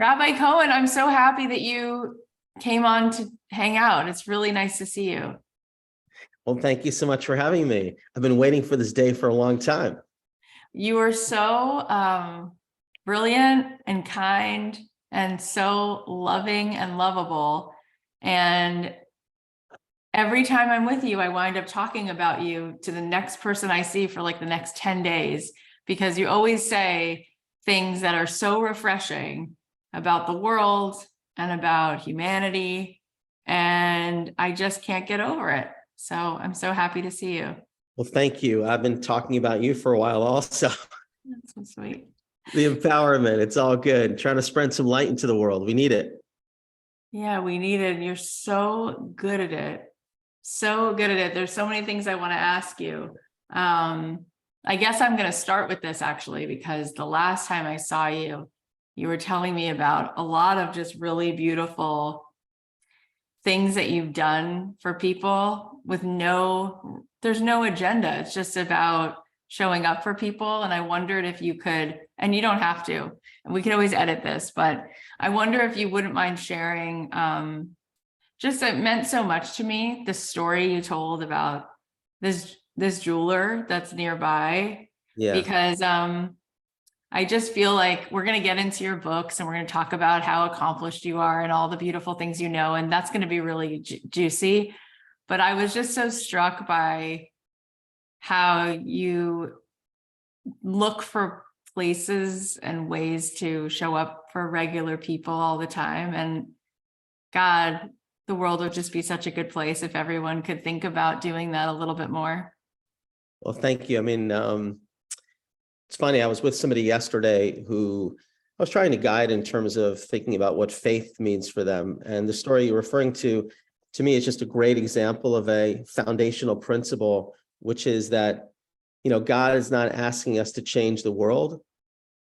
Rabbi Cohen, I'm so happy that you came on to hang out. It's really nice to see you. Well, thank you so much for having me. I've been waiting for this day for a long time. You are so brilliant and kind and so loving and lovable. And every time I'm with you, I wind up talking about you to the next person I see for like the next 10 days, because you always say things that are so refreshing about the world and about humanity. And I just can't get over it. So I'm so happy to see you. Well, thank you. I've been talking about you for a while also. That's so sweet. The empowerment, it's all good. Trying to spread some light into the world. We need it. Yeah, we need it. You're so good at it. So good at it. There's so many things I want to ask you. I guess I'm going to start with this actually, because the last time I saw you, you were telling me about a lot of just really beautiful things that you've done for people with there's no agenda. It's just about showing up for people. And I wondered if you could, and you don't have to, and we can always edit this, but I wonder if you wouldn't mind sharing, just it meant so much to me, the story you told about this jeweler that's nearby. Yeah. Because I just feel like we're going to get into your books and we're going to talk about how accomplished you are and all the beautiful things you know, and that's going to be really juicy. But I was just so struck by how you look for places and ways to show up for regular people all the time. And God, the world would just be such a good place if everyone could think about doing that a little bit more. Well, thank you. I mean, it's funny. I was with somebody yesterday who I was trying to guide in terms of thinking about what faith means for them. And the story you're referring to me, is just a great example of a foundational principle, which is that, God is not asking us to change the world,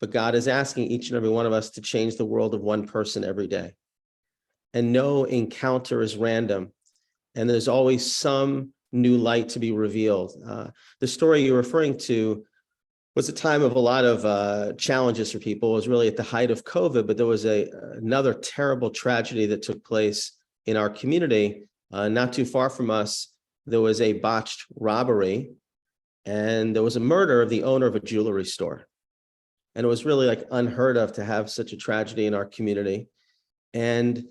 but God is asking each and every one of us to change the world of one person every day. And no encounter is random. And there's always some new light to be revealed. The story you're referring to was a time of a lot of challenges for people. It was really at the height of COVID, but there was another terrible tragedy that took place in our community. Not too far from us, there was a botched robbery, and there was a murder of the owner of a jewelry store. And it was really like unheard of to have such a tragedy in our community. And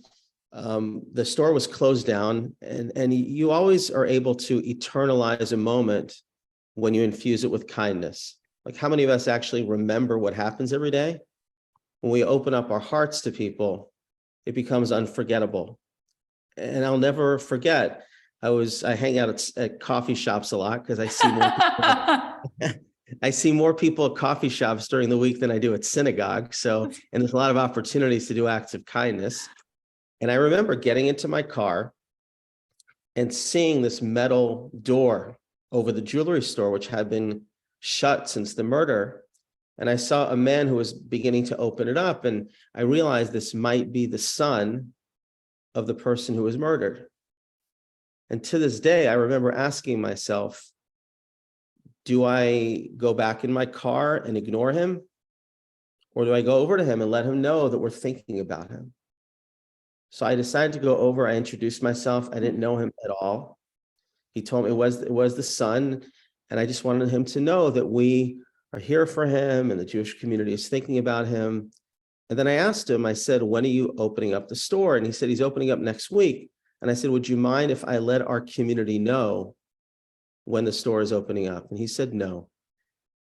the store was closed down, and you always are able to eternalize a moment when you infuse it with kindness. Like, how many of us actually remember what happens every day? When we open up our hearts to people, it becomes unforgettable. And I'll never forget, I hang out at coffee shops a lot because I see more people, I see more people at coffee shops during the week than I do at synagogue. So, and there's a lot of opportunities to do acts of kindness. And I remember getting into my car and seeing this metal door over the jewelry store, which had been shut since the murder. And I saw a man who was beginning to open it up. And I realized this might be the son of the person who was murdered. And to this day, I remember asking myself, do I go back in my car and ignore him? Or do I go over to him and let him know that we're thinking about him? So I decided to go over. I introduced myself. I didn't know him at all. He told me it was the son. And I just wanted him to know that we are here for him and the Jewish community is thinking about him. And then I asked him, I said, when are you opening up the store? And he said, he's opening up next week. And I said, would you mind if I let our community know when the store is opening up? And he said, no.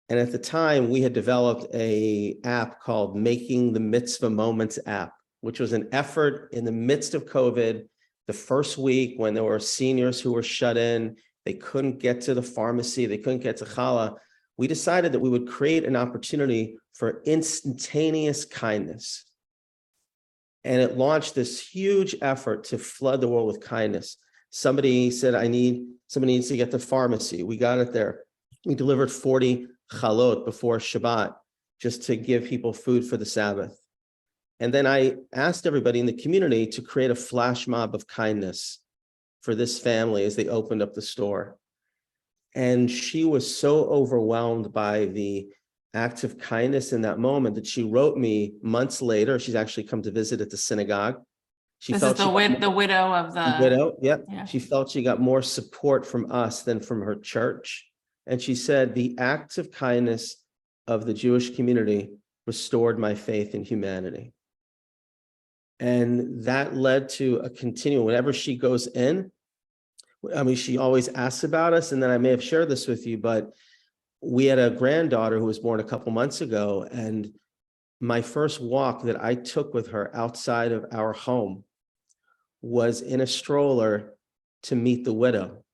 And at the time, we had developed an app called Making the Mitzvah Moments app, which was an effort in the midst of COVID, the first week when there were seniors who were shut in. They couldn't get to the pharmacy. They couldn't get to challah. We decided that we would create an opportunity for instantaneous kindness. And it launched this huge effort to flood the world with kindness. Somebody said, somebody needs to get to pharmacy. We got it there. We delivered 40 chalot before Shabbat just to give people food for the Sabbath. And then I asked everybody in the community to create a flash mob of kindness for this family as they opened up the store. And she was so overwhelmed by the acts of kindness in that moment that she wrote me months later. She's actually come to visit at the synagogue. She This felt is the widow of the widow. Yep. yeah. She felt she got more support from us than from her church. And she said, the acts of kindness of the Jewish community restored my faith in humanity. And that led to a continuum. Whenever she goes in, I mean, she always asks about us. And then I may have shared this with you, but we had a granddaughter who was born a couple months ago. And my first walk that I took with her outside of our home was in a stroller to meet the widow.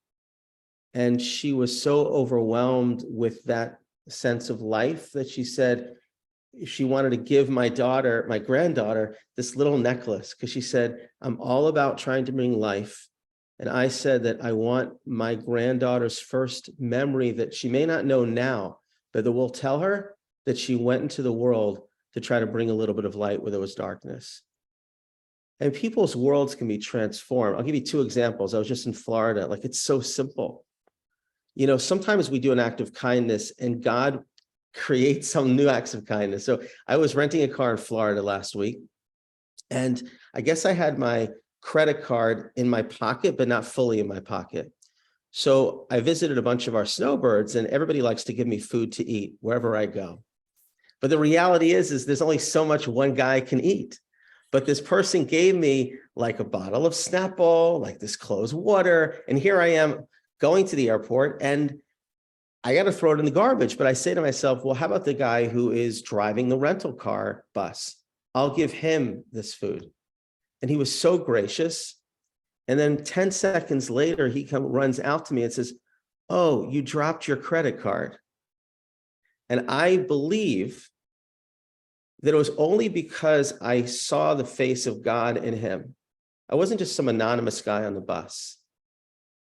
And she was so overwhelmed with that sense of life that she said she wanted to give my granddaughter, this little necklace, because she said, I'm all about trying to bring life. And I said that I want my granddaughter's first memory that she may not know now, but that will tell her that she went into the world to try to bring a little bit of light where there was darkness. And people's worlds can be transformed. I'll give you two examples. I was just in Florida. Like, it's so simple. You know, sometimes we do an act of kindness and God creates some new acts of kindness. So I was renting a car in Florida last week, and I guess I had my credit card in my pocket, but not fully in my pocket. So I visited a bunch of our snowbirds, and everybody likes to give me food to eat wherever I go. But the reality is there's only so much one guy can eat. But this person gave me like a bottle of Snapple, like this closed water. And here I am going to the airport, and I got to throw it in the garbage. But I say to myself, well, how about the guy who is driving the rental car bus? I'll give him this food. And he was so gracious. And then 10 seconds later, he runs out to me and says, oh, you dropped your credit card. And I believe that it was only because I saw the face of God in him. I wasn't just some anonymous guy on the bus,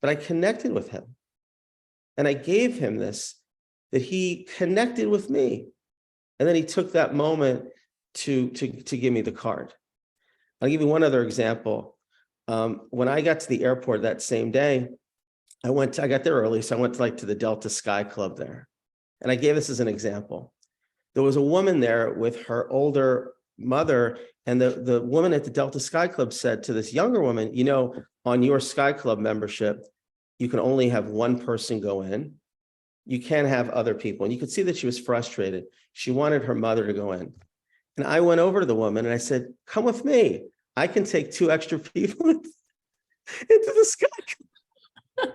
but I connected with him. And I gave him this, that he connected with me. And then he took that moment to give me the card. I'll give you one other example. When I got to the airport that same day, I got there early, so I went to the Delta Sky Club there. And I gave this as an example. There was a woman there with her older mother, and the woman at the Delta Sky Club said to this younger woman, you know, on your Sky Club membership, you can only have one person go in. You can't have other people. And you could see that she was frustrated. She wanted her mother to go in. And I went over to the woman and I said, come with me. I can take 2 extra people into the Sky Club.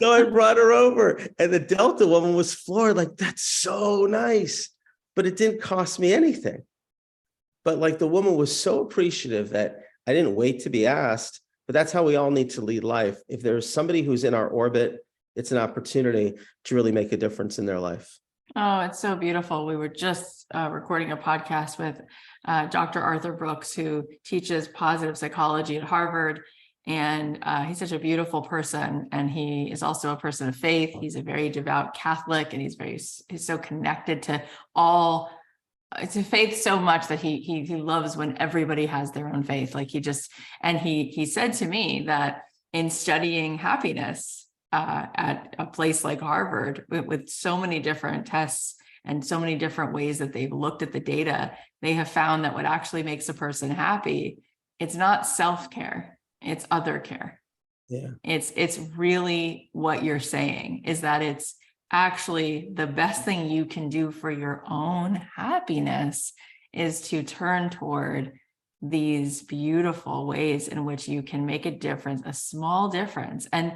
So I brought her over, and the Delta woman was floored, like, that's so nice. But it didn't cost me anything. But like, the woman was so appreciative that I didn't wait to be asked. But that's how we all need to lead life. If there's somebody who's in our orbit, it's an opportunity to really make a difference in their life. Oh, it's so beautiful. We were just recording a podcast with Dr. Arthur Brooks, who teaches positive psychology at Harvard. And he's such a beautiful person. And he is also a person of faith. He's a very devout Catholic, and he's so connected to all. It's a faith so much that he loves when everybody has their own faith. Like he said to me that in studying happiness at a place like Harvard, with so many different tests and so many different ways that they've looked at the data, they have found that what actually makes a person happy, it's not self-care, it's other care. Yeah. It's really what you're saying is that it's actually the best thing you can do for your own happiness is to turn toward these beautiful ways in which you can make a difference, a small difference. And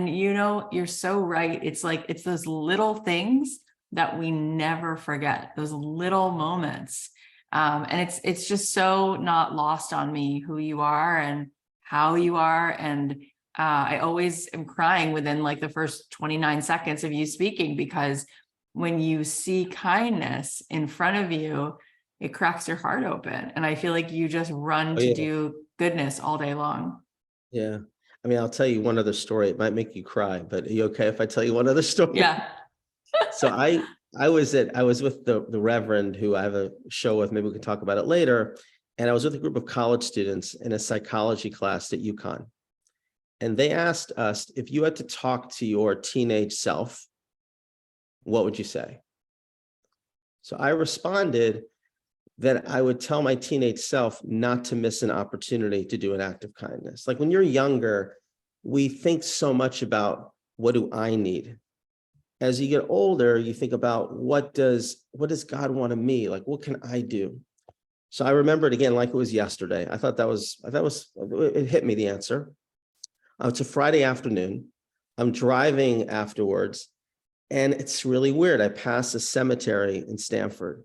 you know, you're so right. It's like, it's those little things that we never forget, those little moments. And it's just so not lost on me who you are and how you are. And I always am crying within like the first 29 seconds of you speaking, because when you see kindness in front of you, it cracks your heart open. And I feel like you just run to do goodness all day long. Yeah. I mean, I'll tell you one other story. It might make you cry, but are you okay if I tell you one other story? Yeah. So I was with the Reverend, who I have a show with. Maybe we can talk about it later. And I was with a group of college students in a psychology class at UConn. And they asked us, if you had to talk to your teenage self, what would you say? So I responded that I would tell my teenage self not to miss an opportunity to do an act of kindness. Like when you're younger, we think so much about, what do I need? As you get older, you think about, what does God want of me? Like, what can I do? So I remember it again, like it was yesterday. It hit me, the answer. It's a Friday afternoon. I'm driving afterwards, and it's really weird. I pass a cemetery in Stanford,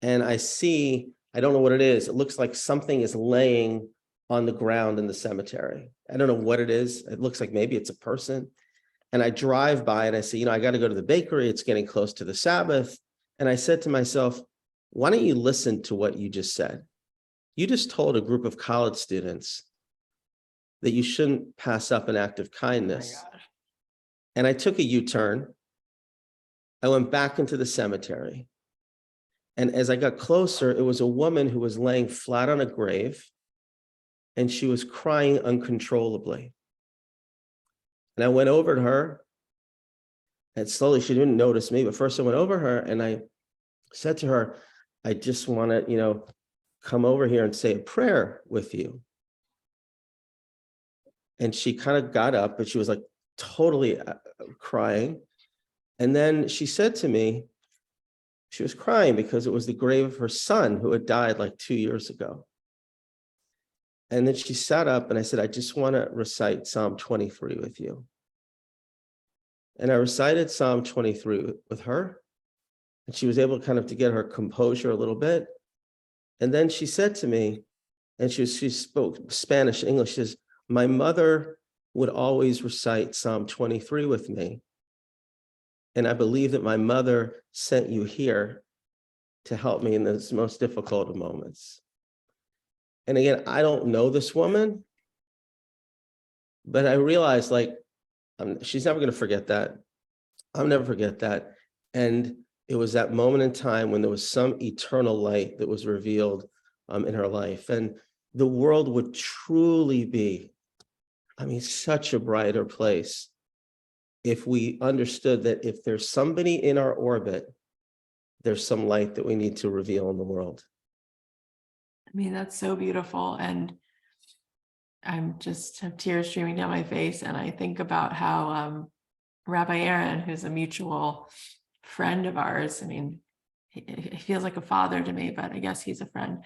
and I don't know what it is. It looks like something is laying on the ground in the cemetery. I don't know what it is. It looks like maybe it's a person. And I drive by and I say, I got to go to the bakery. It's getting close to the Sabbath. And I said to myself, why don't you listen to what you just said? You just told a group of college students that you shouldn't pass up an act of kindness. Oh my gosh. And I took a U-turn. I went back into the cemetery. And as I got closer, it was a woman who was laying flat on a grave, and she was crying uncontrollably. And I went over to her, and slowly, she didn't notice me, but first I went over her and I said to her, I just want to, come over here and say a prayer with you. And she kind of got up, but she was like totally crying. And then she said to me, she was crying because it was the grave of her son who had died like 2 years ago. And then she sat up and I said, I just want to recite Psalm 23 with you. And I recited Psalm 23 with her. And she was able to get her composure a little bit. And then she said to me, and she spoke Spanish, English, she says, my mother would always recite Psalm 23 with me. And I believe that my mother sent you here to help me in those most difficult of moments. And again, I don't know this woman, but I realized she's never going to forget that. I'll never forget that. And it was that moment in time when there was some eternal light that was revealed in her life. And the world would truly be, such a brighter place if we understood that if there's somebody in our orbit, there's some light that we need to reveal in the world. That's so beautiful. And I'm just have tears streaming down my face. And I think about how Rabbi Aaron, who's a mutual friend of ours, he feels like a father to me, but I guess he's a friend.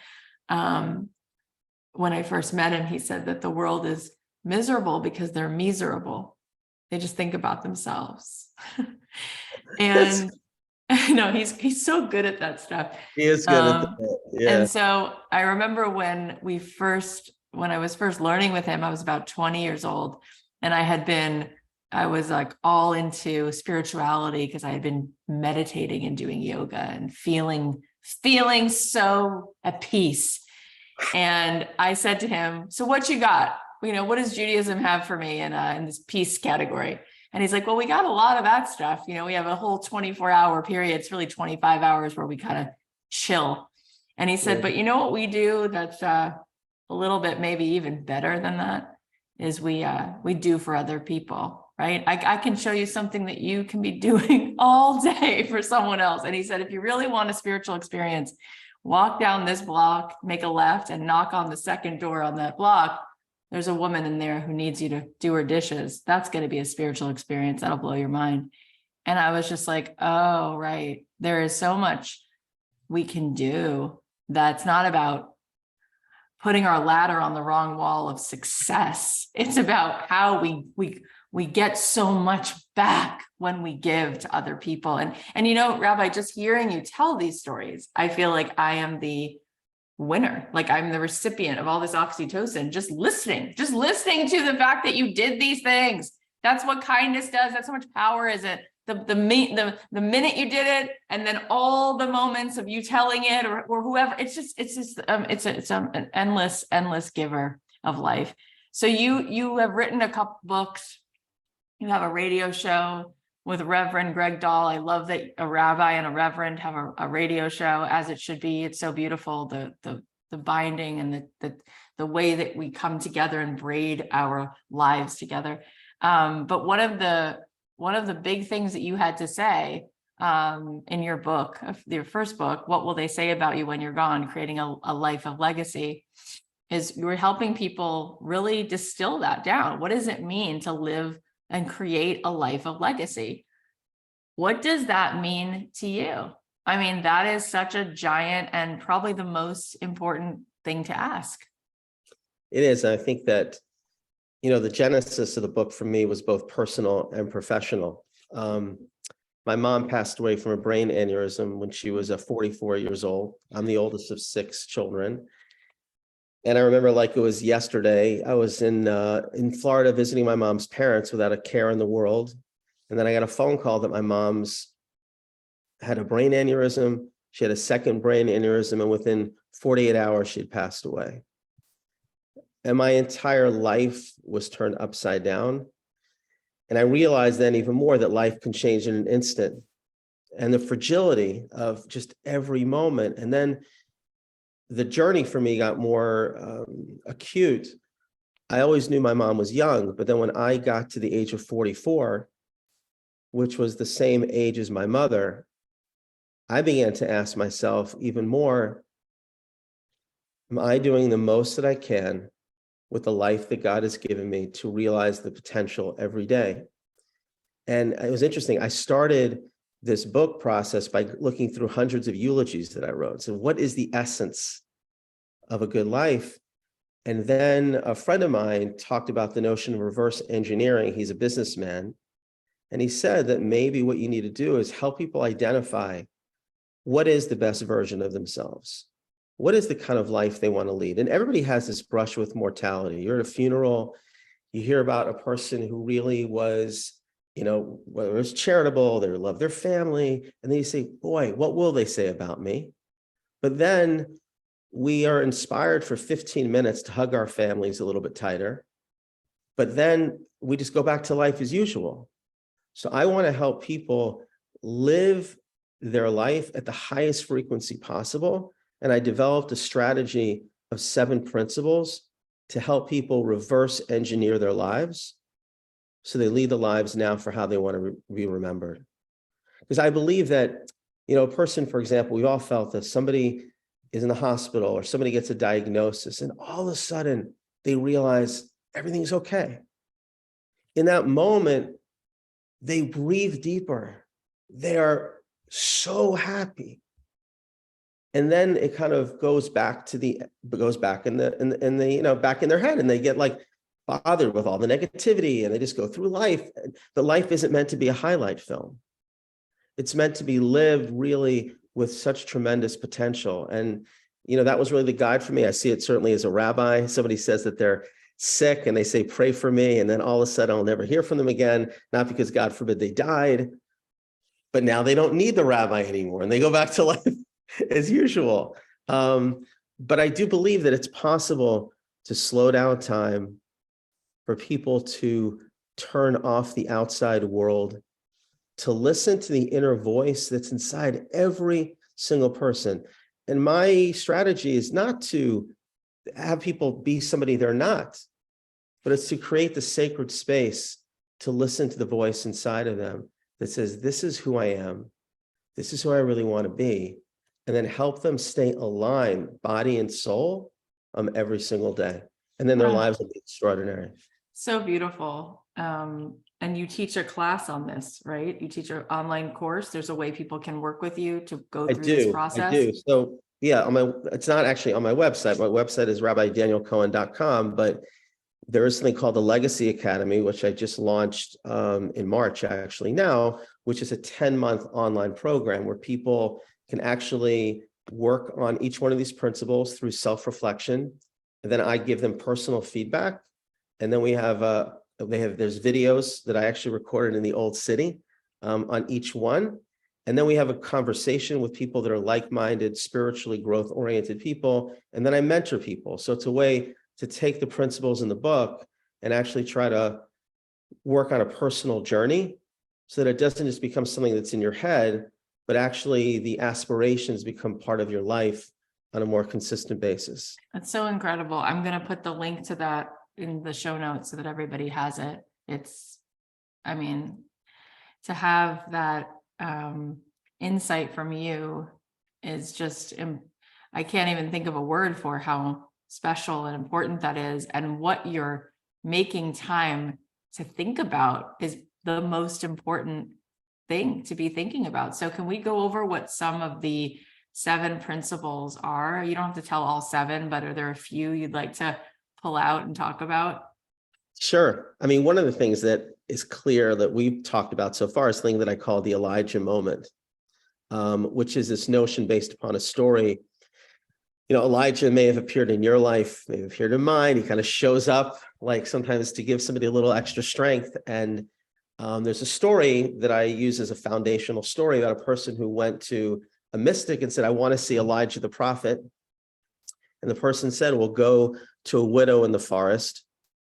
When I first met him, he said that the world is miserable because they're miserable. They just think about themselves. And no, he's so good at that stuff. He is good at that. Yeah. And so I remember when I was first learning with him, I was about 20 years old, and I was like all into spirituality because I had been meditating and doing yoga and feeling so at peace. And I said to him, so what you got? What does Judaism have for me in this peace category? And he's like, well, we got a lot of that stuff. We have a whole 24-hour period. It's really 25 hours where we kind of chill. And he said, but you know what we do that's a little bit maybe even better than that is we do for other people, right? I can show you something that you can be doing all day for someone else. And he said, if you really want a spiritual experience, walk down this block, make a left, and knock on the second door on that block. There's a woman in there who needs you to do her dishes. That's going to be a spiritual experience. That'll blow your mind. And I was just like, oh, right. There is so much we can do that's not about putting our ladder on the wrong wall of success. It's about how we get so much back when we give to other people. And Rabbi, just hearing you tell these stories, I feel like I am the winner. Like I'm the recipient of all this oxytocin, just listening to the fact that you did these things. That's what kindness does. That's how much power is it. The minute you did it, and then all the moments of you telling it or whoever, it's an endless giver of life. So you have written a couple books. You have a radio show with Reverend Greg Dahl. I love that a rabbi and a reverend have a radio show, as it should be. It's so beautiful, the binding and the way that we come together and braid our lives together. But one of the big things that you had to say in your book, your first book, What Will They Say About You When You're Gone? Creating a Life of Legacy, is you were helping people really distill that down. What does it mean to live and create a life of legacy? What does that mean to you? I mean, that is such a giant and probably the most important thing to ask. It is. I think that, the genesis of the book for me was both personal and professional. My mom passed away from a brain aneurysm when she was 44 years old. I'm the oldest of 6 children. And I remember like it was yesterday, I was in Florida visiting my mom's parents without a care in the world. And then I got a phone call that my mom's had a brain aneurysm. She had a second brain aneurysm, and within 48 hours, she had passed away. And my entire life was turned upside down. And I realized then even more that life can change in an instant, and the fragility of just every moment. And then the journey for me got more acute. I always knew my mom was young, but then when I got to the age of 44, which was the same age as my mother, I began to ask myself even more, am I doing the most that I can with the life that God has given me to realize the potential every day? And it was interesting. I started this book process by looking through hundreds of eulogies that I wrote. So what is the essence of a good life? And then a friend of mine talked about the notion of reverse engineering. He's a businessman. And he said that maybe what you need to do is help people identify what is the best version of themselves. What is the kind of life they want to lead? And everybody has this brush with mortality. You're at a funeral, you hear about a person who really was, whether it was charitable, they loved their family, and then you say, boy, what will they say about me? But then we are inspired for 15 minutes to hug our families a little bit tighter, but then we just go back to life as usual. So I want to help people live their life at the highest frequency possible. And I developed a strategy of 7 principles to help people reverse engineer their lives so they lead the lives now for how they want to be remembered. Because I believe that, a person, for example, we've all felt that somebody is in the hospital or somebody gets a diagnosis and all of a sudden they realize everything's okay. In that moment, they breathe deeper. They are so happy. And then it kind of goes back in back in their head, and they get like bothered with all the negativity, and they just go through life. But life isn't meant to be a highlight film. It's meant to be lived really with such tremendous potential. And, that was really the guide for me. I see it certainly as a rabbi. Somebody says that they're sick and they say, pray for me. And then all of a sudden I'll never hear from them again, not because God forbid they died, but now they don't need the rabbi anymore and they go back to life as usual. But I do believe that it's possible to slow down time, for people to turn off the outside world, to listen to the inner voice that's inside every single person. And my strategy is not to have people be somebody they're not, but it's to create the sacred space to listen to the voice inside of them that says, this is who I am. This is who I really want to be. And then help them stay aligned, body and soul, every single day. And then their lives will be extraordinary. So beautiful. And you teach a class on this, right? You teach an online course. There's a way people can work with you to go through this process. I do. So yeah, it's not actually on my website. My website is RabbiDanielCohen.com, but there is something called the Legacy Academy, which I just launched in March actually now, which is a 10-month online program where people can actually work on each one of these principles through self-reflection. And then I give them personal feedback. And then we have there's videos that I actually recorded in the old city on each one. And then we have a conversation with people that are like-minded, spiritually growth-oriented people. And then I mentor people. So it's a way to take the principles in the book and actually try to work on a personal journey so that it doesn't just become something that's in your head, but actually the aspirations become part of your life on a more consistent basis. That's so incredible. I'm going to put the link to that in the show notes so that everybody has it. To have that insight from you is just, I can't even think of a word for how special and important that is. And what you're making time to think about is the most important thing to be thinking about. So can we go over what some of the 7 principles are? You don't have to tell all 7, but are there a few you'd like to pull out and talk about? Sure. I mean, one of the things that is clear that we've talked about so far is the thing that I call the Elijah moment, which is this notion based upon a story. You know, Elijah may have appeared in your life, may have appeared in mine. He kind of shows up like sometimes to give somebody a little extra strength. And there's a story that I use as a foundational story about a person who went to a mystic and said, I want to see Elijah the prophet. And the person said, well, go to a widow in the forest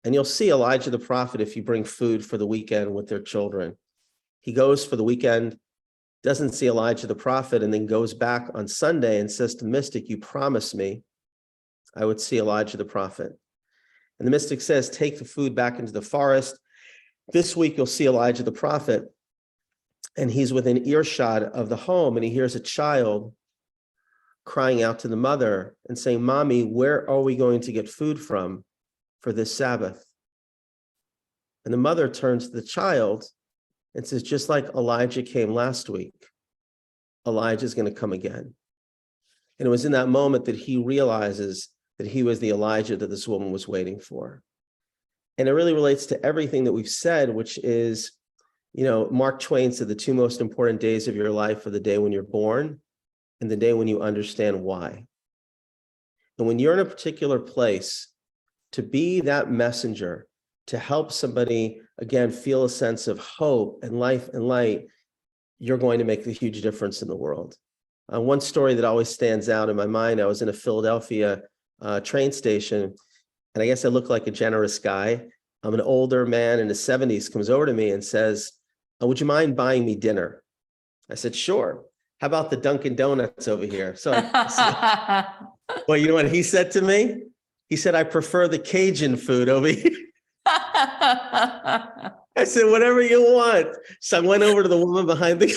and you'll see Elijah the prophet if you bring food for the weekend with their children. He goes for the weekend, doesn't see Elijah the prophet, and then goes back on Sunday and says to the mystic, you promised me I would see Elijah the prophet. And the mystic says, take the food back into the forest. This week you'll see Elijah the prophet. And he's within earshot of the home, and he hears a child crying out to the mother and saying, Mommy, where are we going to get food from for this Sabbath? And the mother turns to the child and says, just like Elijah came last week, Elijah's going to come again. And it was in that moment that he realizes that he was the Elijah that this woman was waiting for. And it really relates to everything that we've said, which is, you know, Mark Twain said the 2 most important days of your life are the day when you're born and the day when you understand why. And when you're in a particular place, to be that messenger, to help somebody, again, feel a sense of hope and life and light, you're going to make a huge difference in the world. One story that always stands out in my mind, I was in a Philadelphia train station, and I guess I look like a generous guy. An older man in his 70s comes over to me and says, would you mind buying me dinner? I said, sure. How about the Dunkin' Donuts over here? So well, you know what he said to me? He said, I prefer the Cajun food over here. I said, whatever you want. So I went over to the woman behind the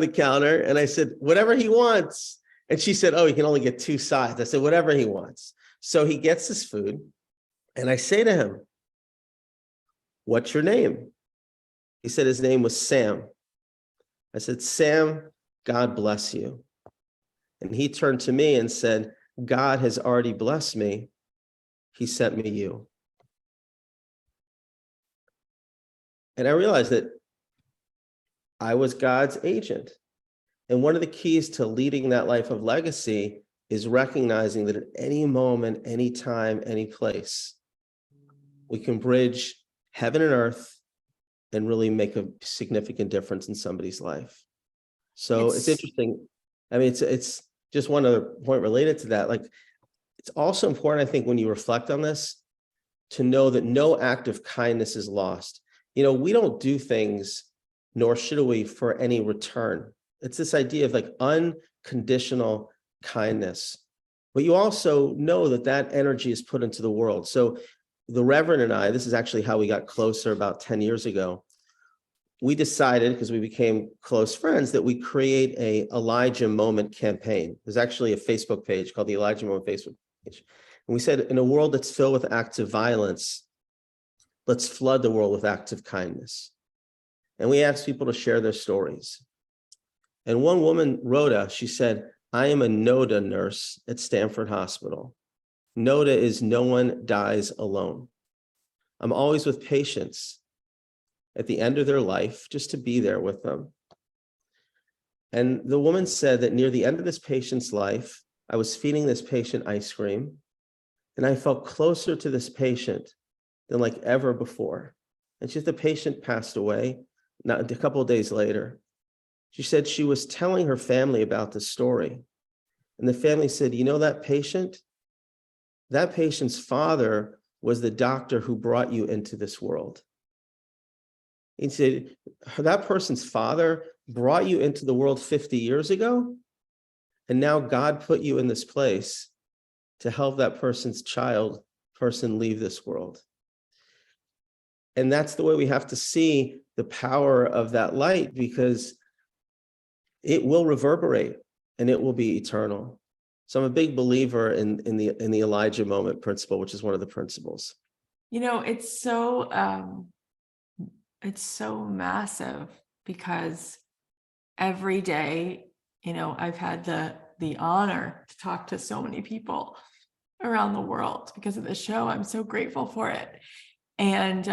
counter and I said, whatever he wants. And she said, oh, he can only get 2 sides. I said, whatever he wants. So he gets his food and I say to him, what's your name? He said his name was Sam. I said, Sam, God bless you. And he turned to me and said, God has already blessed me. He sent me you. And I realized that I was God's agent. And one of the keys to leading that life of legacy is recognizing that at any moment, any time, any place, we can bridge heaven and earth and really make a significant difference in somebody's life. So it's interesting. I mean, it's just one other point related to that. Like, it's also important, I think, when you reflect on this, to know that no act of kindness is lost. You know, we don't do things, nor should we, for any return. It's this idea of like unconditional kindness. But you also know that that energy is put into the world. So the Reverend and I, this is actually how we got closer about 10 years ago. We decided, because we became close friends, that we create a Elijah Moment campaign. There's actually a Facebook page called the Elijah Moment Facebook page. And we said, in a world that's filled with acts of violence, let's flood the world with acts of kindness. And we asked people to share their stories. And one woman wrote us, she said, I am a NODA nurse at Stanford Hospital. NODA is no one dies alone. I'm always with patients at the end of their life, just to be there with them. And the woman said that near the end of this patient's life, I was feeding this patient ice cream, and I felt closer to this patient than like ever before. And she said the patient passed away not a couple of days later. She said she was telling her family about the story. And the family said, you know, that patient's father was the doctor who brought you into this world. He said, that person's father brought you into the world 50 years ago, and now God put you in this place to help that person leave this world. And that's the way we have to see the power of that light, because it will reverberate and it will be eternal. So I'm a big believer in the Elijah moment principle, which is one of the principles. It's so massive, because every day, I've had the honor to talk to so many people around the world because of the show. I'm so grateful for it. And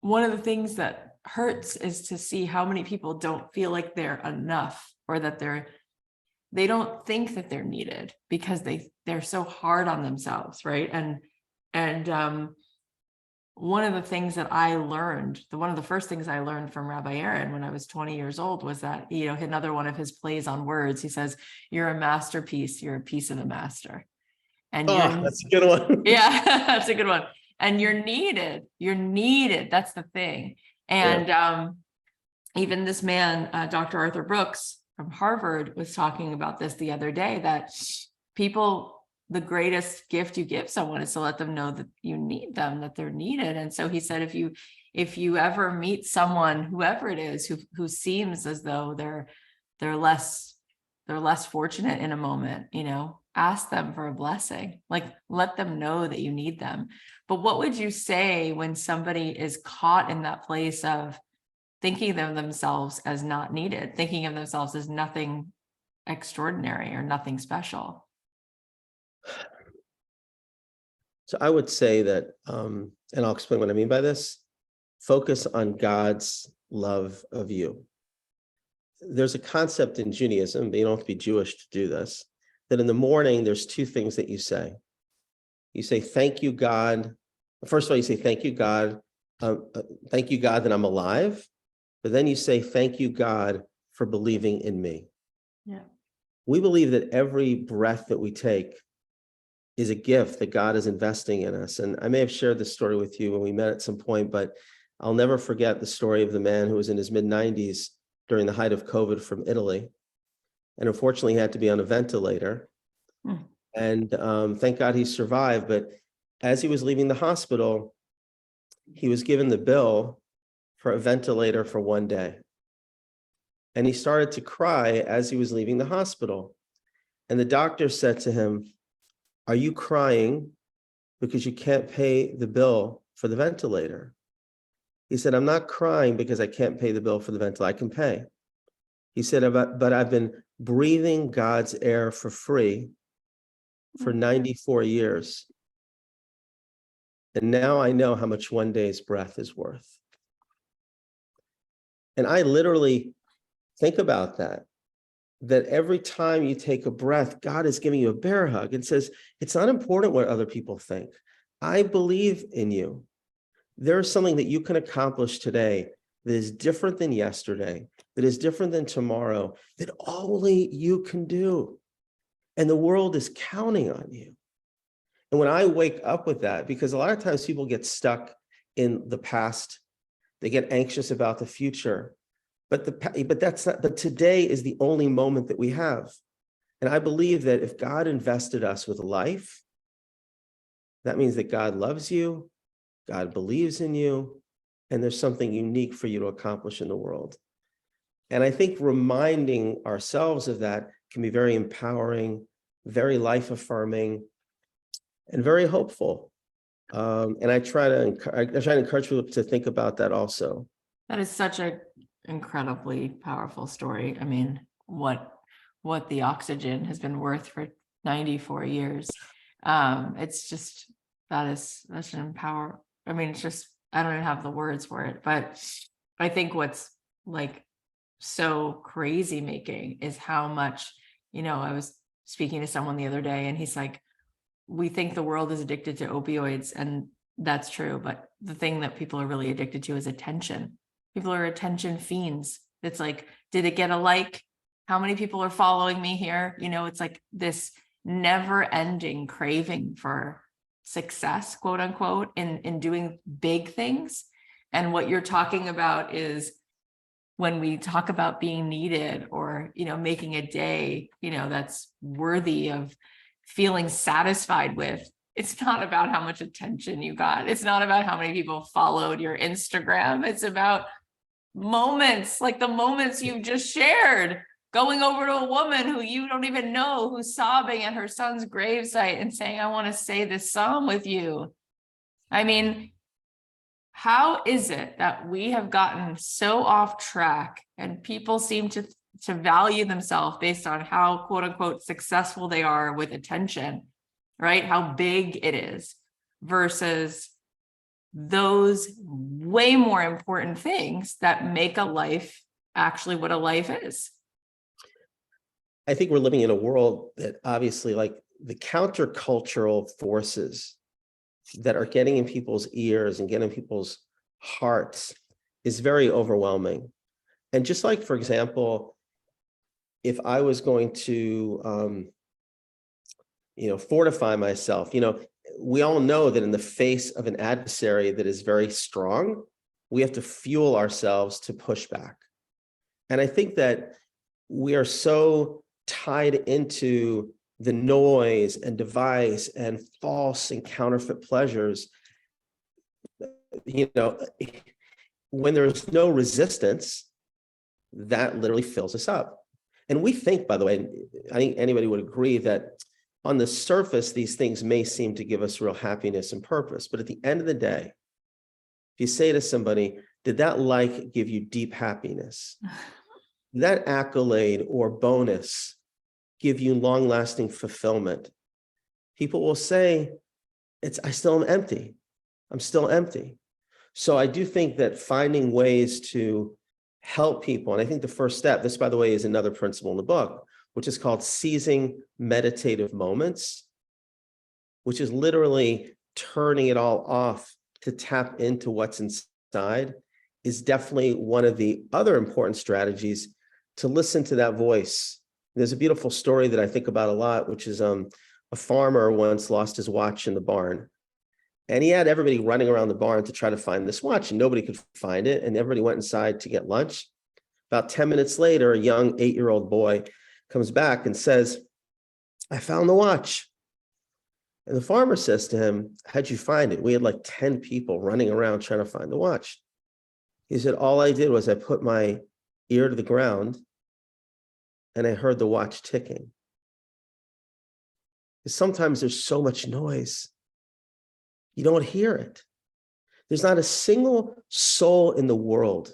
one of the things that hurts is to see how many people don't feel like they're enough, or that they don't think that they're needed, because they're so hard on themselves, right? And one of the things that I learned, one of the first things I learned from Rabbi Aaron when I was 20 years old was that, another one of his plays on words, he says, "You're a masterpiece, you're a piece of the master." And that's a good one. Yeah, that's a good one. And you're needed. That's the thing. And even this man, Dr. Arthur Brooks from Harvard, was talking about this the other day, that the greatest gift you give someone is to let them know that you need them, that they're needed. And so he said, if you ever meet someone, whoever it is, who seems as though they're less fortunate in a moment, ask them for a blessing, like let them know that you need them. But what would you say when somebody is caught in that place of thinking of themselves as not needed, thinking of themselves as nothing extraordinary or nothing special? So I would say that, and I'll explain what I mean by this: focus on God's love of you. There's a concept in Judaism, but you don't have to be Jewish to do this, that in the morning, there's two things that you say. You say, "Thank you, God." First of all, you say, "Thank you, God. Thank you, God, that I'm alive." But then you say, "Thank you, God, for believing in me." Yeah. We believe that every breath that we take is a gift that God is investing in us. And I may have shared this story with you when we met at some point, but I'll never forget the story of the man who was in his mid-90s during the height of COVID from Italy. And unfortunately, he had to be on a ventilator. And thank God he survived. But as he was leaving the hospital, he was given the bill for a ventilator for one day. And he started to cry as he was leaving the hospital. And the doctor said to him, "Are you crying because you can't pay the bill for the ventilator?" He said, "I'm not crying because I can't pay the bill for the ventilator. I can pay." He said, "But I've been breathing God's air for free for 94 years. And now I know how much one day's breath is worth." And I literally think about that every time you take a breath, God is giving you a bear hug and says, it's not important what other people think. I believe in you. There's something that you can accomplish today that is different than yesterday, that is different than tomorrow, that only you can do. And the world is counting on you. And when I wake up with that, because a lot of times people get stuck in the past, they get anxious about the future. But today is the only moment that we have. And I believe that if God invested us with life, that means that God loves you, God believes in you, and there's something unique for you to accomplish in the world. And I think reminding ourselves of that can be very empowering, very life-affirming, and very hopeful. And I try to encourage people to think about that also. That is such an incredibly powerful story. I mean, what the oxygen has been worth for 94 years. It's just, that is such an I mean, it's just, I don't even have the words for it, but I think what's like so crazy making is how much, I was speaking to someone the other day and he's like, we think the world is addicted to opioids, and that's true. But the thing that people are really addicted to is attention. People are attention fiends. It's like, did it get a like? How many people are following me here? It's like this never ending craving for success, quote unquote, in doing big things. And what you're talking about is when we talk about being needed or, making a day, that's worthy of feeling satisfied with, it's not about how much attention you got. It's not about how many people followed your Instagram. It's about moments, like the moments you just shared, going over to a woman who you don't even know, who's sobbing at her son's gravesite and saying, I want to say this psalm with you. I mean, how is it that we have gotten so off track and people seem to value themselves based on how quote unquote successful they are with attention, right? How big it is versus those way more important things that make a life actually what a life is. I think we're living in a world that obviously, like, the countercultural forces that are getting in people's ears and getting in people's hearts is very overwhelming. And just like, for example, if I was going to, fortify myself, we all know that in the face of an adversary that is very strong, we have to fuel ourselves to push back. And I think that we are so tied into the noise and device and false and counterfeit pleasures. When there's no resistance, that literally fills us up. And we think, by the way, I think anybody would agree that on the surface, these things may seem to give us real happiness and purpose. But at the end of the day, if you say to somebody, did that like give you deep happiness? That accolade or bonus give you long-lasting fulfillment? People will say, I still am empty. I'm still empty. So I do think that finding ways to help people, and I think the first step, this, by the way, is another principle in the book, which is called seizing meditative moments, which is literally turning it all off to tap into what's inside, is definitely one of the other important strategies to listen to that voice. There's a beautiful story that I think about a lot, which is a farmer once lost his watch in the barn. And he had everybody running around the barn to try to find this watch, and nobody could find it. And everybody went inside to get lunch. About 10 minutes later, a young 8-year-old boy comes back and says, I found the watch. And the farmer says to him, how'd you find it? We had like 10 people running around trying to find the watch. He said, all I did was I put my ear to the ground and I heard the watch ticking. Because sometimes there's so much noise, you don't hear it. There's not a single soul in the world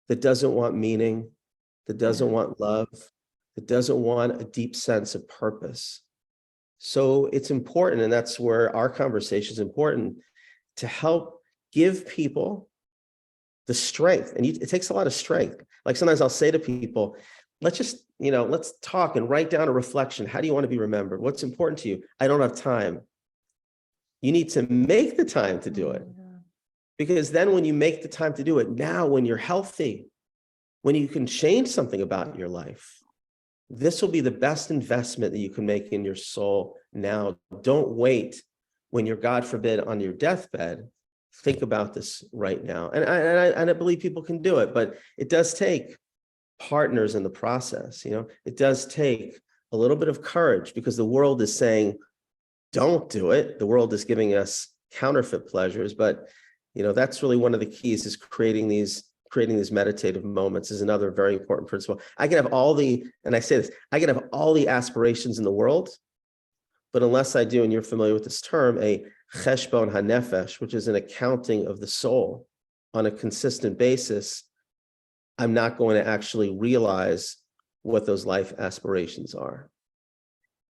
that doesn't want meaning, that doesn't want love, that doesn't want a deep sense of purpose. So it's important, and that's where our conversation is important, to help give people the strength. And it takes a lot of strength. Like sometimes I'll say to people, let's just, let's talk and write down a reflection. How do you want to be remembered? What's important to you? I don't have time. You need to make the time to do it. Because then when you make the time to do it, now when you're healthy, when you can change something about your life, this will be the best investment that you can make in your soul now. Don't wait when you're, God forbid, on your deathbed. Think about this right now. And I believe people can do it, but it does take partners in the process. It does take a little bit of courage, because the world is saying, don't do it. The world is giving us counterfeit pleasures, but that's really one of the keys, is creating these meditative moments is another very important principle. I can have and I say this, I can have all the aspirations in the world, but unless I do, and you're familiar with this term, a cheshbon hanefesh, which is an accounting of the soul on a consistent basis, I'm not going to actually realize what those life aspirations are.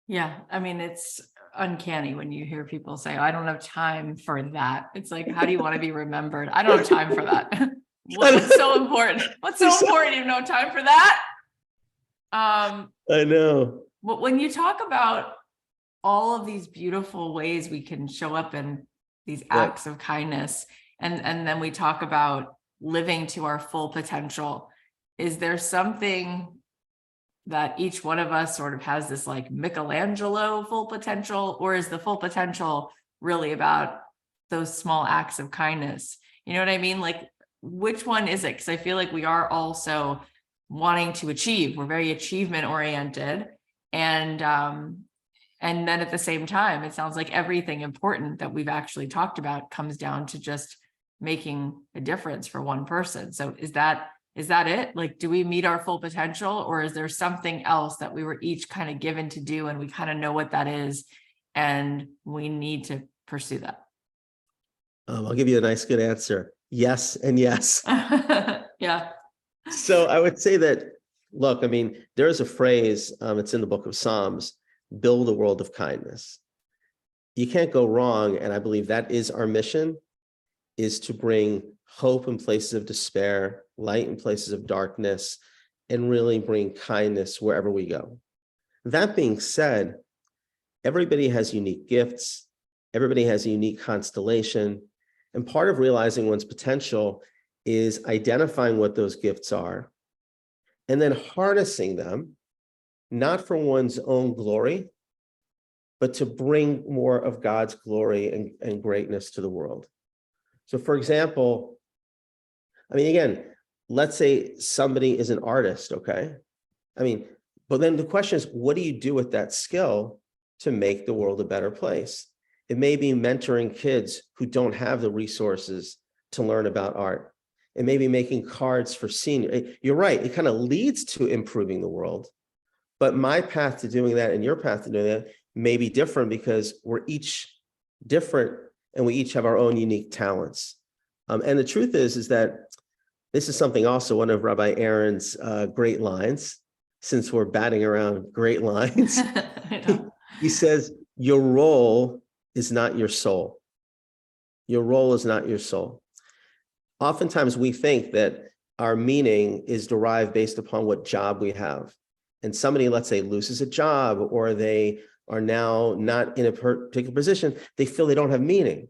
Yeah. I mean, it's uncanny when you hear people say, I don't have time for that. It's like, how do you want to be remembered? I don't have time for that. What's so important? What's so important? You have no time for that? I know. But when you talk about all of these beautiful ways we can show up in these acts of kindness, and then we talk about living to our full potential, is there something that each one of us sort of has this like Michelangelo full potential, or is the full potential really about those small acts of kindness? You know what I mean? Like, which one is it? Because I feel like we are also wanting to achieve. We're very achievement oriented, and And then at the same time, it sounds like everything important that we've actually talked about comes down to just making a difference for one person. So is that it? Like, do we meet our full potential, or is there something else that we were each kind of given to do and we kind of know what that is and we need to pursue that? I'll give you a nice, good answer. Yes, and yes. Yeah. So I would say that, look, I mean, there's a phrase, it's in the book of Psalms, build a world of kindness. You can't go wrong. And I believe that is our mission, is to bring hope in places of despair, light in places of darkness, and really bring kindness wherever we go. That being said, everybody has unique gifts. Everybody has a unique constellation. And part of realizing one's potential is identifying what those gifts are and then harnessing them, not for one's own glory, but to bring more of God's glory and greatness to the world. So for example, I mean, again, let's say somebody is an artist, okay? I mean, but then the question is, what do you do with that skill to make the world a better place? It may be mentoring kids who don't have the resources to learn about art. It may be making cards for seniors. You're right, it kind of leads to improving the world. But my path to doing that and your path to doing that may be different because we're each different and we each have our own unique talents. And the truth is that this is something also, one of Rabbi Aaron's great lines, since we're batting around great lines. He says, your role is not your soul. Your role is not your soul. Oftentimes we think that our meaning is derived based upon what job we have. And somebody, let's say, loses a job, or they are now not in a particular position, they feel they don't have meaning.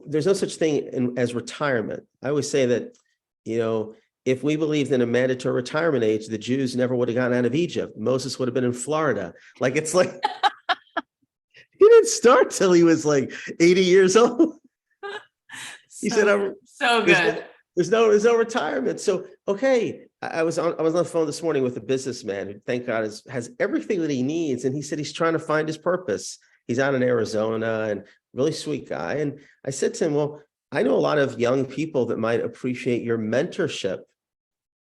There's no such thing as retirement. I always say that, you know, if we believed in a mandatory retirement age, the Jews never would have gotten out of Egypt. Moses would have been in Florida. Like, it's like, he didn't start till he was like 80 years old. He said, so good. There's no retirement. So, okay, I was on the phone this morning with a businessman who, thank God, has everything that he needs. And he said he's trying to find his purpose. He's out in Arizona, and really sweet guy. And I said to him, well, I know a lot of young people that might appreciate your mentorship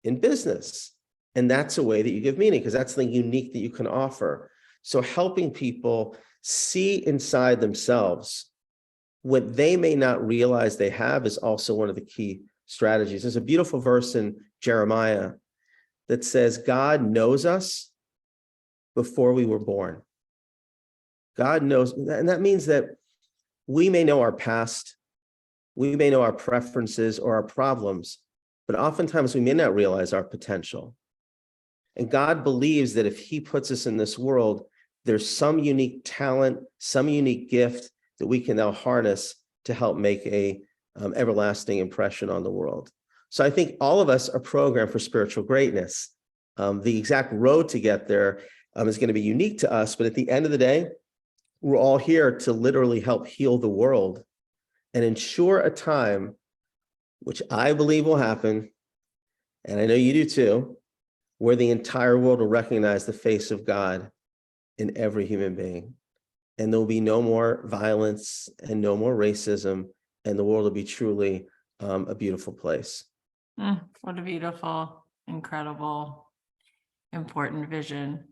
in business. And that's a way that you give meaning, because that's something unique that you can offer. So helping people see inside themselves what they may not realize they have is also one of the key strategies. There's a beautiful verse in Jeremiah that says, God knows us before we were born. God knows, and that means that we may know our past, we may know our preferences or our problems, but oftentimes we may not realize our potential. And God believes that if he puts us in this world, there's some unique talent, some unique gift that we can now harness to help make a everlasting impression on the world. So I think all of us are programmed for spiritual greatness. The exact road to get there is going to be unique to us, but at the end of the day, we're all here to literally help heal the world and ensure a time, which I believe will happen, and I know you do too, where the entire world will recognize the face of God in every human being. And there will be no more violence and no more racism, and the world will be truly a beautiful place. What a beautiful, incredible, important vision.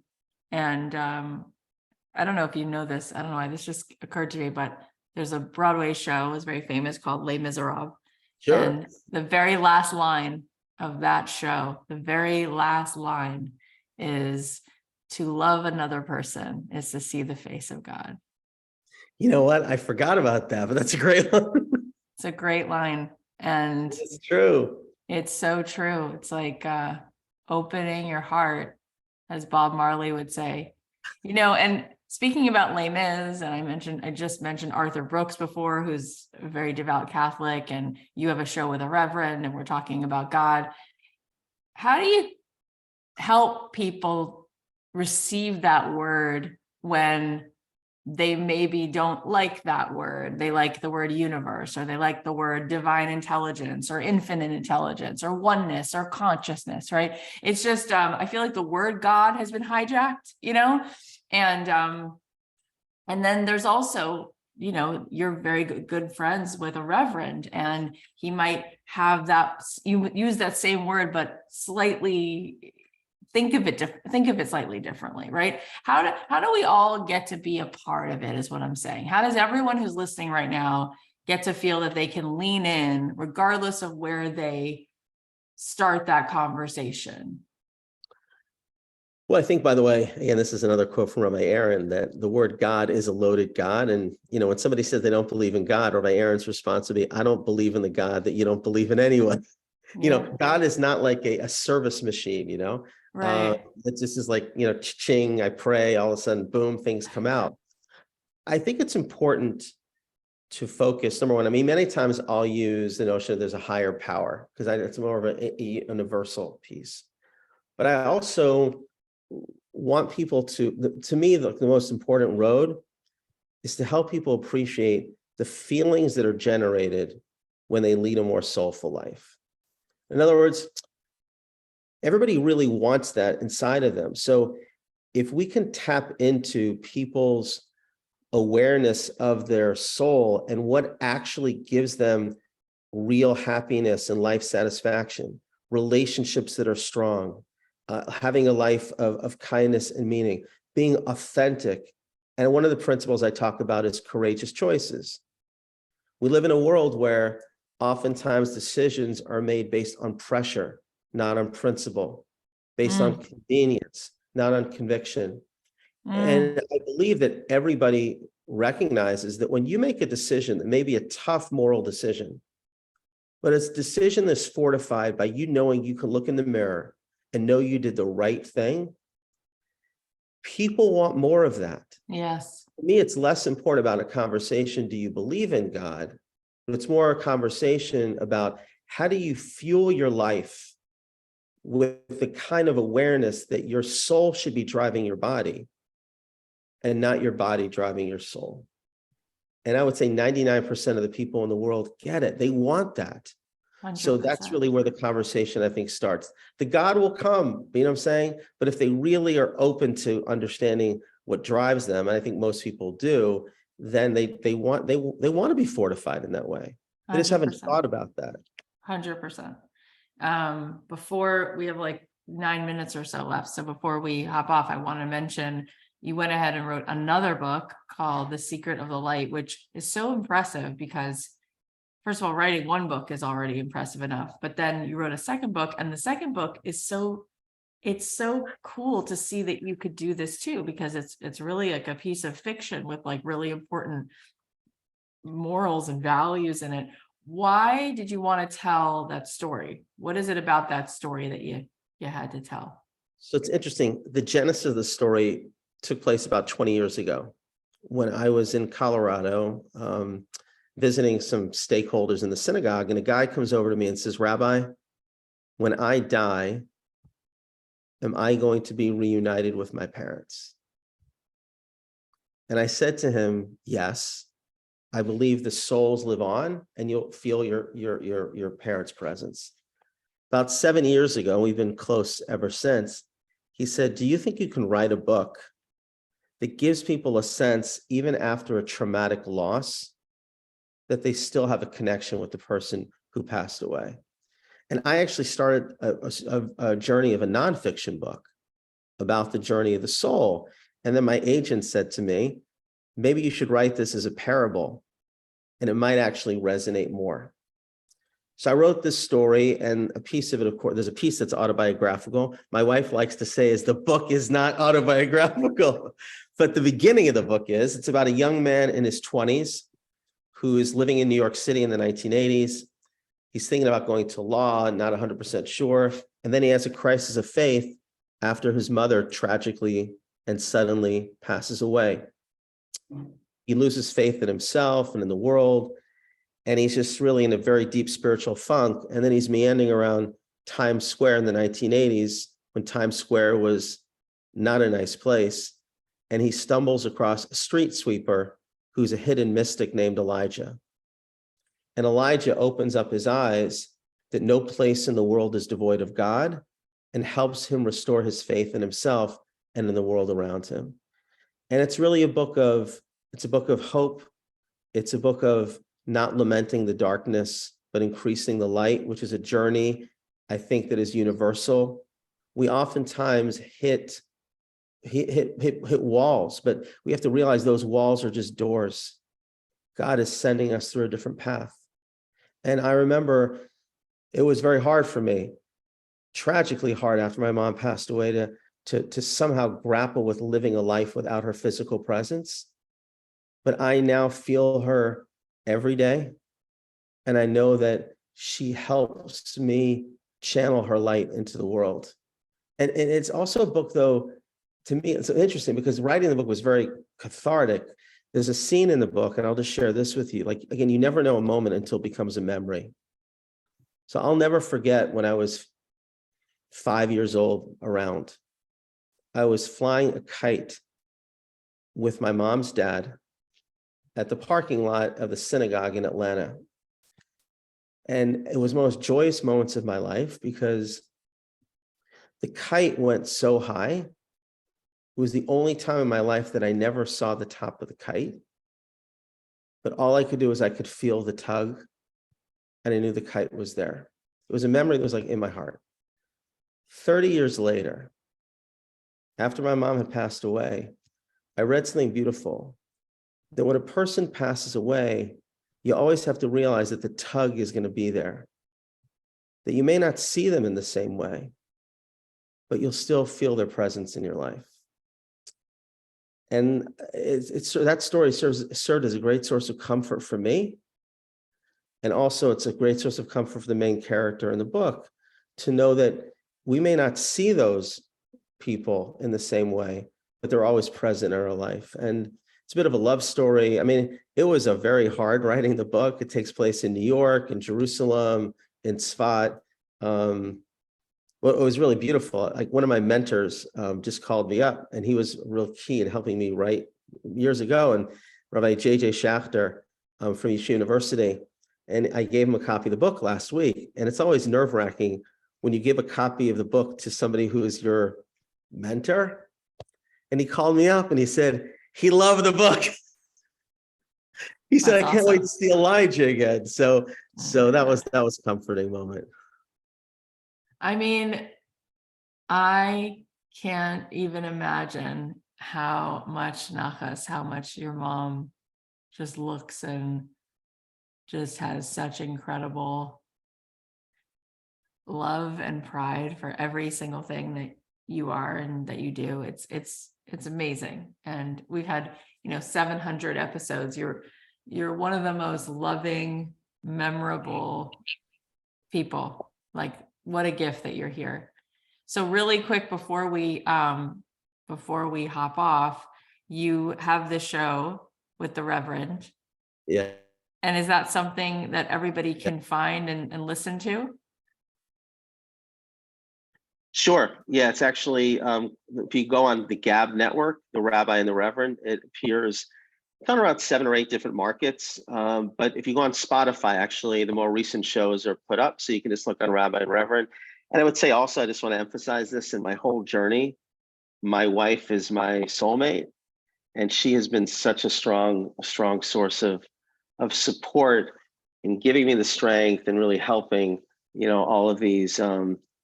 And I don't know if you know this, I don't know why this just occurred to me, but there's a Broadway show, it's very famous, called Les Miserables. Sure. And the very last line of that show, the very last line is, to love another person is to see the face of God. You know what? I forgot about that, but that's a great line. It's a great line. And it's true. It's so true. It's like opening your heart, as Bob Marley would say, you know. And speaking about Les Mis, and I just mentioned Arthur Brooks before, who's a very devout Catholic, and you have a show with a Reverend, and we're talking about God. How do you help people receive that word when they maybe don't like that word? They like the word universe, or they like the word divine intelligence, or infinite intelligence, or oneness, or consciousness, right? It's just, I feel like the word God has been hijacked, you know? And And then there's also, you're very good friends with a reverend, and he might have that, you use that same word, but slightly think of it slightly differently, right? How do we all get to be a part of it is what I'm saying. How does everyone who's listening right now get to feel that they can lean in regardless of where they start that conversation? Well, I think, by the way, again, this is another quote from Rabbi Aaron, that the word God is a loaded God. And, when somebody says they don't believe in God, Rabbi Aaron's response would be, I don't believe in the God that you don't believe in anyway. Yeah. God is not like a service machine, Right. it just is like, ching, I pray, all of a sudden, boom, things come out. I think it's important to focus. Number one, I mean, many times I'll use the notion that there's a higher power, because it's more of a universal piece. But I also want people to me, the most important road is to help people appreciate the feelings that are generated when they lead a more soulful life. In other words, everybody really wants that inside of them. So if we can tap into people's awareness of their soul and what actually gives them real happiness and life satisfaction, relationships that are strong, having a life of kindness and meaning, being authentic. And one of the principles I talk about is courageous choices. We live in a world where oftentimes decisions are made based on pressure, not on principle, based on convenience, not on conviction. And I believe that everybody recognizes that when you make a decision that may be a tough moral decision, but it's a decision that's fortified by you knowing you can look in the mirror and know you did the right thing, people want more of that. Yes. For me, it's less important about a conversation, do you believe in God? But it's more a conversation about how do you fuel your life with the kind of awareness that your soul should be driving your body and not your body driving your soul. And I would say 99% of the people in the world get it. They want that. 100%. So that's really where the conversation, I think, starts. The God will come, you know what I'm saying? But if they really are open to understanding what drives them, and I think most people do, then they want to be fortified in that way. They just haven't 100%. thought about that. 100%. Before we have like 9 minutes or so left. So before we hop off, I want to mention you went ahead and wrote another book called The Secret of the Light, which is so impressive because first of all, writing one book is already impressive enough, but then you wrote a second book, and the second book is it's so cool to see that you could do this too, because it's really like a piece of fiction with like really important morals and values in it. Why did you want to tell that story? What is it about that story that you had to tell? So it's interesting. The genesis of the story took place about 20 years ago when I was in Colorado, visiting some stakeholders in the synagogue, and a guy comes over to me and says, Rabbi, when I die, am I going to be reunited with my parents? And I said to him, yes, I believe the souls live on and you'll feel your parents' presence. About 7 years ago, we've been close ever since, he said, do you think you can write a book that gives people a sense, even after a traumatic loss, that they still have a connection with the person who passed away? And I actually started a journey of a nonfiction book about the journey of the soul. And then my agent said to me, maybe you should write this as a parable, and it might actually resonate more. So I wrote this story, and a piece of it, of course, there's a piece that's autobiographical. My wife likes to say is the book is not autobiographical, but the beginning of the book is. It's about a young man in his 20s who is living in New York City in the 1980s. He's thinking about going to law, not 100% sure. And then he has a crisis of faith after his mother tragically and suddenly passes away. He loses faith in himself and in the world. And he's just really in a very deep spiritual funk. And then he's meandering around Times Square in the 1980s when Times Square was not a nice place. And he stumbles across a street sweeper who's a hidden mystic named Elijah. And Elijah opens up his eyes that no place in the world is devoid of God and helps him restore his faith in himself and in the world around him. And it's really a book of It's a book of hope. It's a book of not lamenting the darkness, but increasing the light, which is a journey, I think, that is universal. We oftentimes hit walls, but we have to realize those walls are just doors. God is sending us through a different path. And I remember it was very hard for me, tragically hard after my mom passed away, to somehow grapple with living a life without her physical presence. But I now feel her every day. And I know that she helps me channel her light into the world. And it's also a book, though, to me, it's interesting because writing the book was very cathartic. There's a scene in the book, and I'll just share this with you. Like, again, you never know a moment until it becomes a memory. So I'll never forget when I was 5 years old around. I was flying a kite with my mom's dad at the parking lot of the synagogue in Atlanta. And it was one of the most joyous moments of my life because the kite went so high. It was the only time in my life that I never saw the top of the kite. But all I could do was I could feel the tug, and I knew the kite was there. It was a memory that was like in my heart. 30 years later, after my mom had passed away, I read something beautiful, that when a person passes away, you always have to realize that the tug is going to be there, that you may not see them in the same way, but you'll still feel their presence in your life. And that story served as a great source of comfort for me. And also it's a great source of comfort for the main character in the book, to know that we may not see those people in the same way, but they're always present in our life. And it's a bit of a love story. I mean, it was a very hard writing the book. It takes place in New York, in Jerusalem, in Tzfat. Well, it was really beautiful. Like, one of my mentors just called me up, and he was real key in helping me write years ago. And Rabbi J.J. Schachter from Yeshiva University. And I gave him a copy of the book last week. And it's always nerve-wracking when you give a copy of the book to somebody who is your mentor. And he called me up and he said he loved the book. He said, I can't wait to see Elijah again. So that was a comforting moment. I mean, I can't even imagine how much nachas, how much your mom just looks and just has such incredible love and pride for every single thing that you are and that you do. It's amazing. And we've had, 700 episodes. You're one of the most loving, memorable people. Like, what a gift that you're here. So really quick, before we hop off, you have this show with the Reverend. Yeah. And is that something that everybody can find and listen to? Sure. Yeah, it's actually, if you go on the Gab network, the Rabbi and the Reverend, it appears on around 7 or 8 different markets. But if you go on Spotify, actually, the more recent shows are put up. So you can just look on Rabbi and Reverend. And I would say also, I just want to emphasize this, in my whole journey, my wife is my soulmate. And she has been such a strong source of support in giving me the strength and really helping, all of these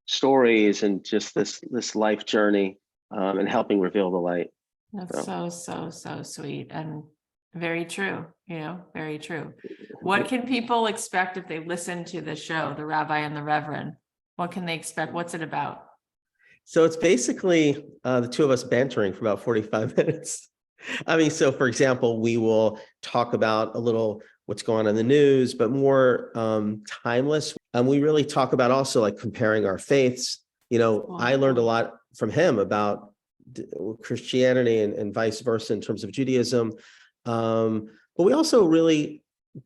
stories and just this life journey and helping reveal the light. That's so sweet and very true, very true. What can people expect if they listen to the show, the Rabbi and the Reverend? What can they expect? What's it about? So it's basically the two of us bantering for about 45 minutes. I mean, so for example, we will talk about a little what's going on in the news, but more timeless. And we really talk about also like comparing our faiths. I learned a lot from him about Christianity and vice versa in terms of Judaism. But we also really,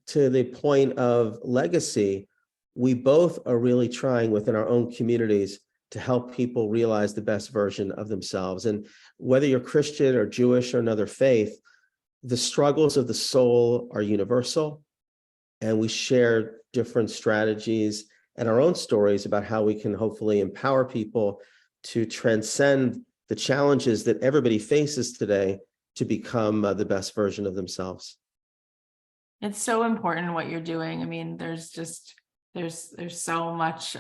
to the point of legacy, we both are really trying within our own communities to help people realize the best version of themselves. And whether you're Christian or Jewish or another faith, the struggles of the soul are universal. And we share different strategies and our own stories about how we can hopefully empower people to transcend the challenges that everybody faces today to become the best version of themselves. It's so important what you're doing. I mean, there's so much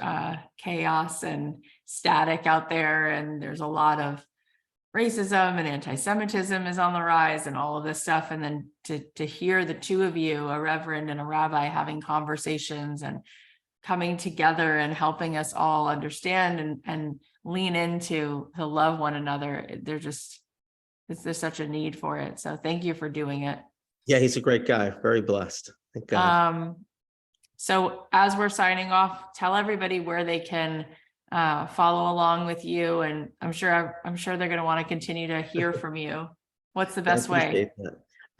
chaos and static out there, and there's a lot of racism and anti-Semitism is on the rise and all of this stuff. And then to hear the two of you, a reverend and a rabbi, having conversations and coming together and helping us all understand and lean into to love one another, there's such a need for it. So thank you for doing it. Yeah, he's a great guy. Very blessed. Thank God. So as we're signing off, tell everybody where they can follow along with you, and I'm sure they're going to want to continue to hear from you. What's the best way?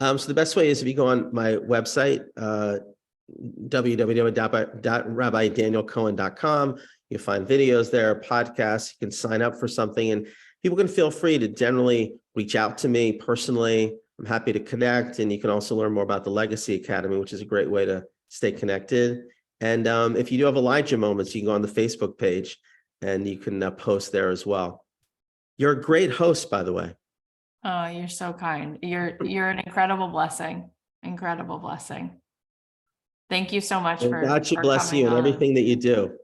So the best way is if you go on my website, www.rabbidanielcohen.com. You find videos there, podcasts. You can sign up for something, and people can feel free to generally reach out to me personally. I'm happy to connect, and you can also learn more about the Legacy Academy, which is a great way to stay connected. And if you do have Elijah moments, you can go on the Facebook page and you can post there as well. You're a great host, by the way. Oh, you're so kind. You're an incredible blessing. Incredible blessing. Thank you so much And for God should bless coming you and on. everything that you do.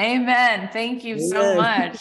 Amen. Thank you so Amen. much.